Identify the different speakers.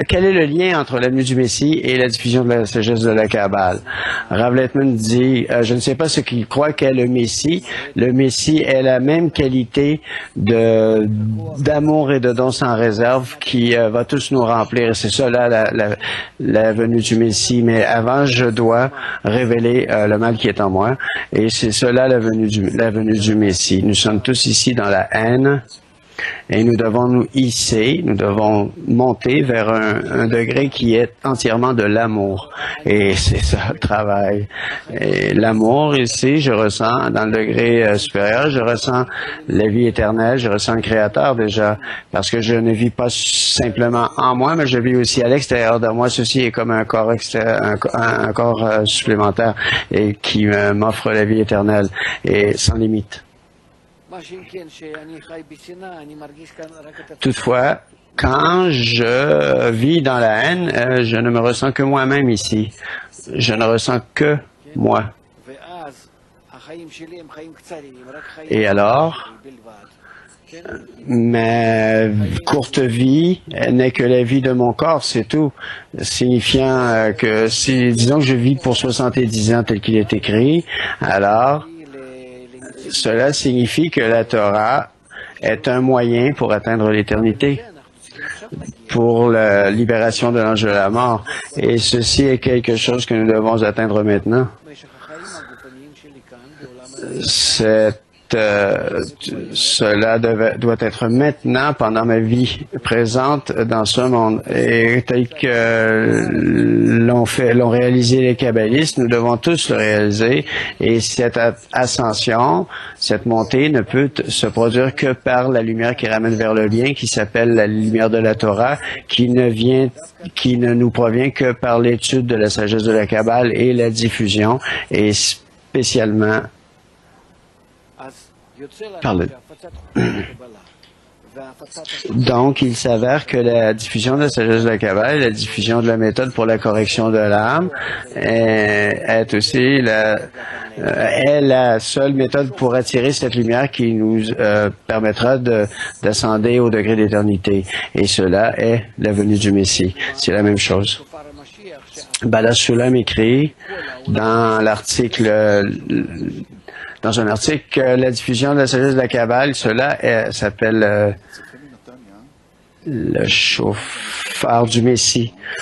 Speaker 1: quel est le lien entre la venue du Messie et la diffusion de la sagesse de la Kabbale? Rav Leitman dit, je ne sais pas ce qu'il croit qu'est le Messie. Le Messie est la même qualité d'amour et de don sans réserve qui va tous nous remplir. C'est ça là la venue du Messie. Mais avant, je dois révéler le mal qui est en moi. Et c'est cela la venue du Messie. Nous sommes tous ici dans la haine. Et nous devons nous hisser, nous devons monter vers un degré qui est entièrement de l'amour. Et c'est ça le travail. Et l'amour ici, je ressens dans le degré supérieur, je ressens la vie éternelle, je ressens le Créateur déjà, parce que je ne vis pas simplement en moi, mais je vis aussi à l'extérieur de moi. Ceci est comme un corps un corps supplémentaire et qui m'offre la vie éternelle et sans limite. Toutefois, quand je vis dans la haine, je ne me ressens que moi-même ici. Je ne ressens que moi. Et alors, ma courte vie n'est que la vie de mon corps, c'est tout. Signifiant que si, disons que je vis pour 70 ans tel qu'il est écrit, alors cela signifie que la Torah est un moyen pour atteindre l'éternité, pour la libération de l'ange de la mort. Et ceci est quelque chose que nous devons atteindre maintenant. Cela doit être maintenant pendant ma vie présente dans ce monde. Et tel que l'ont réalisé les kabbalistes, nous devons tous le réaliser. Et cette ascension, cette montée ne peut se produire que par la lumière qui ramène vers le bien, qui s'appelle la lumière de la Torah, qui ne nous provient que par l'étude de la sagesse de la Kabbale et la diffusion, et spécialement Donc, il s'avère que la diffusion de la sagesse de la Kabbale, la diffusion de la méthode pour la correction de l'âme, est aussi est la seule méthode pour attirer cette lumière qui nous permettra d'ascender au degré d'éternité. Et cela est la venue du Messie. C'est la même chose. Bala Shulam écrit dans un article, la diffusion de la sagesse de la Kabbale, cela s'appelle le chauffard du Messie.